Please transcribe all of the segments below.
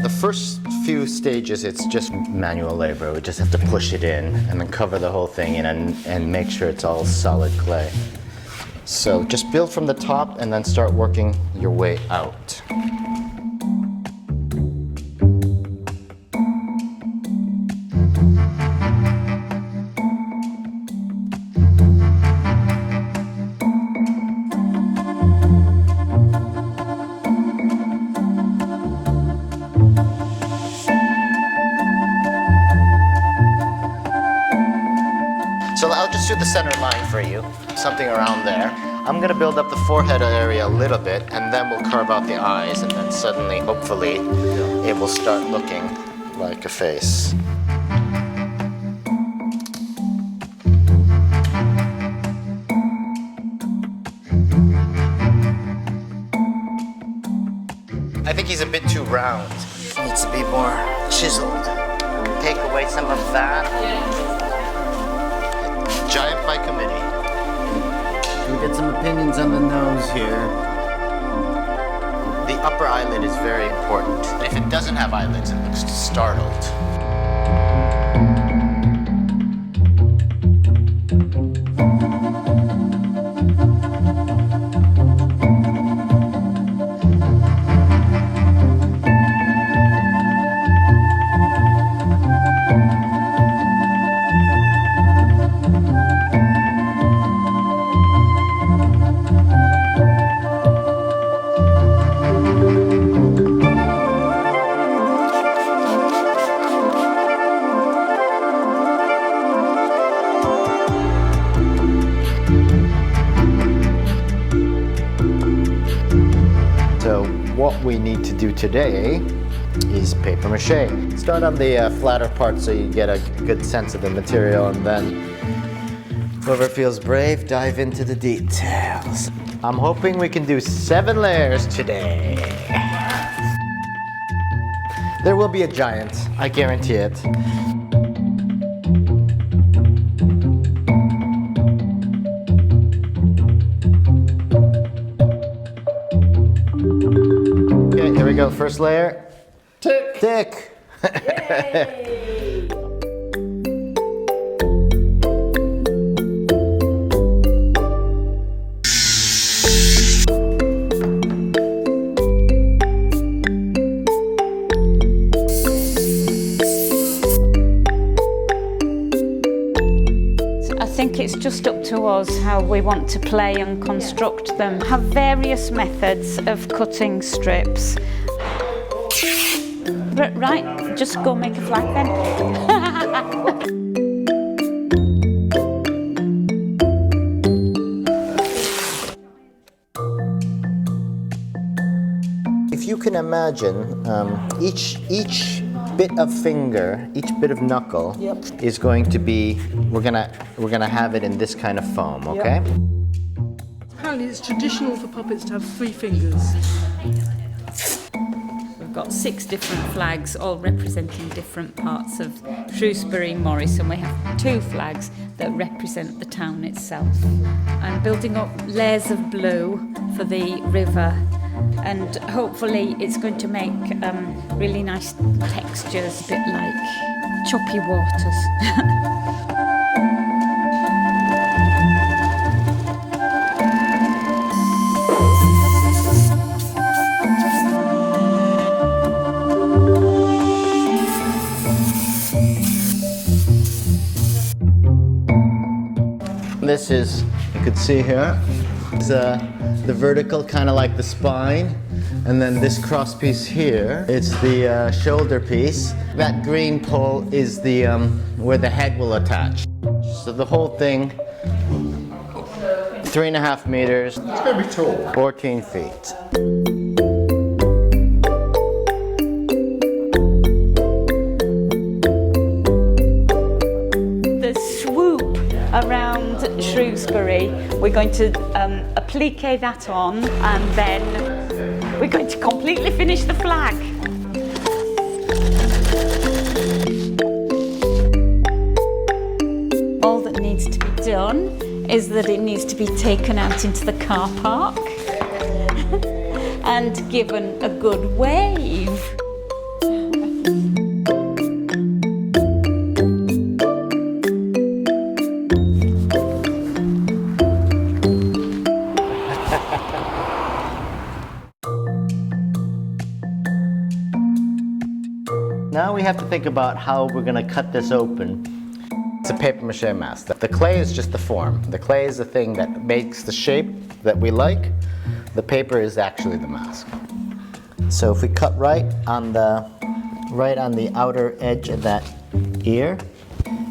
The first few stages, it's just manual labor. We just have to push it in and then cover the whole thing in and make sure it's all solid clay. So just build from the top and then start working your way out. So I'll just do the center line for you, something around there. I'm gonna build up the forehead area a little bit, and then we'll carve out the eyes, and then suddenly, hopefully, it will start looking like a face. I think he's a bit too round. He needs to be more chiseled. Take away some of that. Giant by committee. We'll get some opinions on the nose here. The upper eyelid is very important. If it doesn't have eyelids, it looks startled. So what we need to do today is paper mache. Start on the flatter part so you get a good sense of the material, and then whoever feels brave, dive into the details. I'm hoping we can do 7 layers today. There will be a giant, I guarantee it. Okay, here we go. First layer. Tick. Tick. I think it's just up to us how we want to play and construct them. Have various methods of cutting strips. Right, just go make a flag then. If you can imagine, each bit of finger, each bit of knuckle is going to be, we're gonna have it in this kind of foam, okay? Apparently it's traditional for puppets to have 3 fingers. We've got 6 different flags, all representing different parts of Shrewsbury, Morris, and we have 2 flags that represent the town itself. I'm building up layers of blue for the river, and hopefully it's going to make really nice textures, a bit like choppy waters. This is, you could see here, is the vertical, kind of like the spine. And then this cross piece here, it's the shoulder piece. That green pole is the where the head will attach. So the whole thing, 3.5 meters. It's gonna be tall. 14 feet. Around Shrewsbury, we're going to applique that on, and then we're going to completely finish the flag. All that needs to be done is that it needs to be taken out into the car park. and given a good wave. Now we have to think about how we're going to cut this open. It's a paper mache mask. The clay is just the form. The clay is the thing that makes the shape that we like. The paper is actually the mask. So if we cut right on the outer edge of that ear,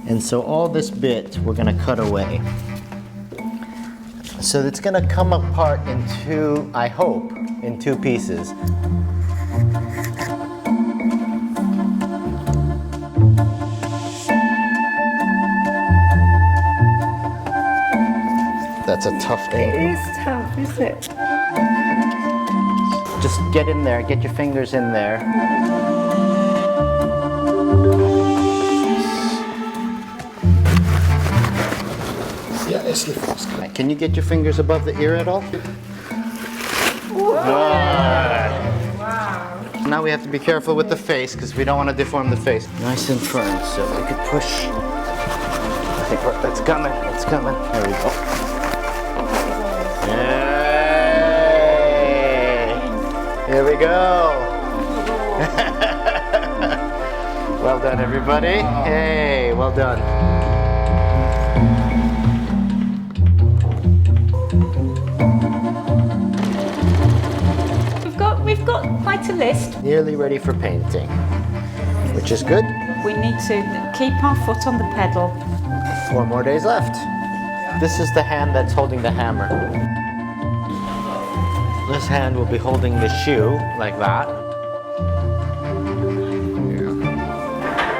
and so all this bit we're going to cut away. So it's going to come apart in two, I hope, in two pieces. That's a tough thing. It is tough, isn't it? Just get in there, get your fingers in there. Yeah, it's the first. Can you get your fingers above the ear at all? Wow. Now we have to be careful with the face because we don't want to deform the face. Nice and firm, so we could push. I think that's coming, it's coming. There we go. Yay! Here we go. Well done, everybody. Hey, well done. We've got quite a list. Nearly ready for painting, which is good. We need to keep our foot on the pedal. 4 more days left. This is the hand that's holding the hammer. This hand will be holding the shoe, like that.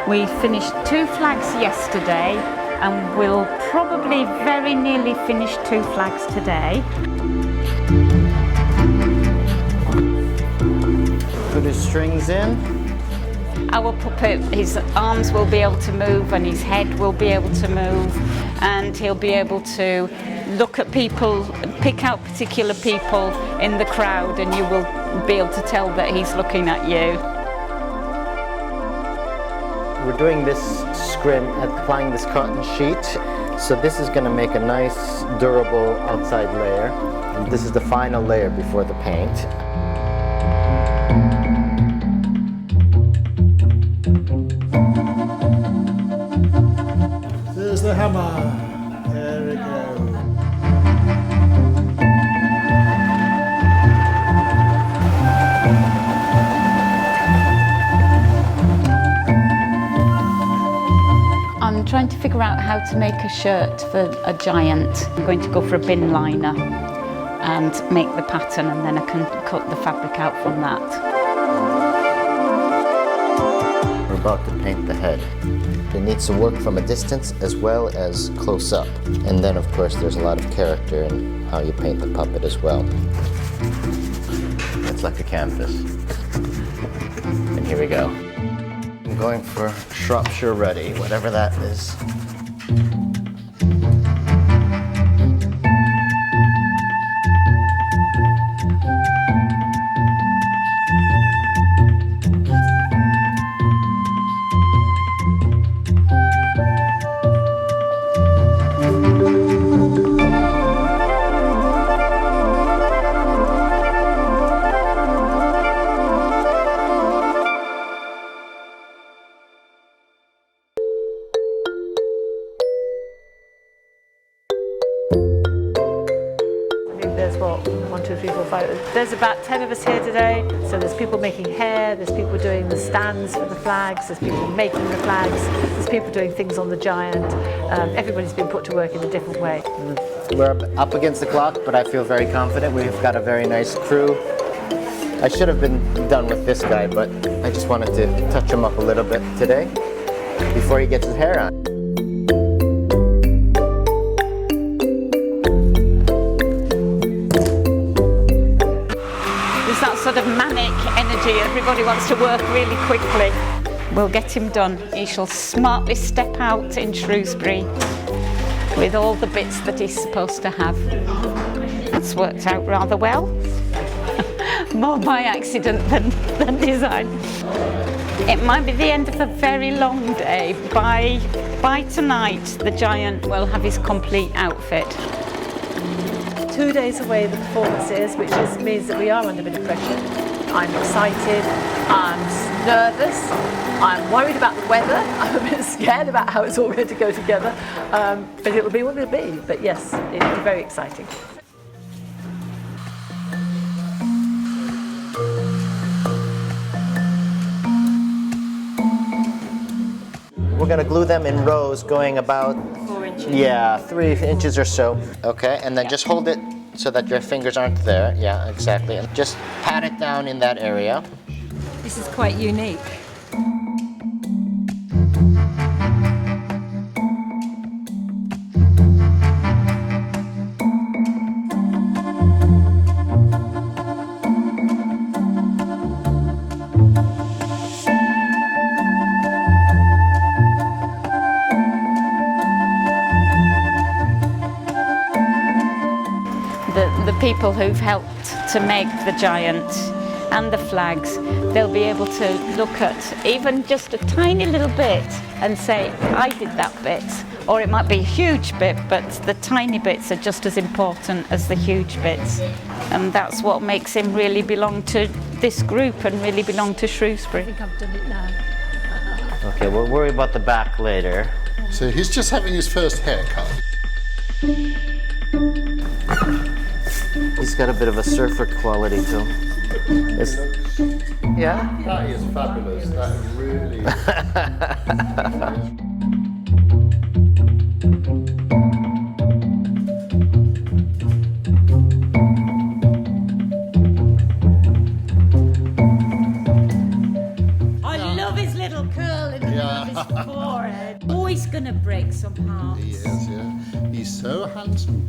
We finished 2 flags yesterday and we'll probably very nearly finish 2 flags today. Put his strings in. Our puppet, his arms will be able to move and his head will be able to move, and he'll be able to look at people, pick out particular people in the crowd, and you will be able to tell that he's looking at you. We're doing this scrim, applying this cotton sheet. So this is going to make a nice, durable outside layer. And this is the final layer before the paint. There's the hammer. There we go. I'm trying to figure out how to make a shirt for a giant. I'm going to go for a bin liner and make the pattern, and then I can cut the fabric out from that. We're about to paint the head. It needs to work from a distance as well as close up. And then of course there's a lot of character in how you paint the puppet as well. It's like a canvas. And here we go. I'm going for Shropshire Ready, whatever that is. There's what, 1, 2, 3, 4, 5. There's about 10 of us here today. So there's people making hair, there's people doing the stands for the flags, there's people making the flags, there's people doing things on the giant. Everybody's been put to work in a different way. We're up against the clock, but I feel very confident. We've got a very nice crew. I should have been done with this guy, but I just wanted to touch him up a little bit today before he gets his hair on. There's that sort of manic energy. Everybody wants to work really quickly. We'll get him done. He shall smartly step out in Shrewsbury with all the bits that he's supposed to have. That's worked out rather well. more by accident than design. It might be the end of a very long day. By tonight, the giant will have his complete outfit. 2 days away the performance is, which means that we are under a bit of pressure. I'm excited, I'm nervous, I'm worried about the weather, I'm a bit scared about how it's all going to go together, but it'll be what it'll be. But yes, it'll be very exciting. We're gonna glue them in rows going about 4 inches. yeah, 3 inches or so. Okay, and then just hold it so that your fingers aren't there. Yeah, exactly. And just pat it down in that area. This is quite unique. The people who've helped to make the giant and the flags, they'll be able to look at even just a tiny little bit and say, I did that bit. Or it might be a huge bit, but the tiny bits are just as important as the huge bits. And that's what makes him really belong to this group and really belong to Shrewsbury. I think I've done it now. Okay, we'll worry about the back later. So he's just having his first haircut. He's got a bit of a surfer quality to him. Yeah? That is fabulous. That really I love his little curl in the middle of his forehead. Always gonna break some hearts. He is, yeah. He's so handsome.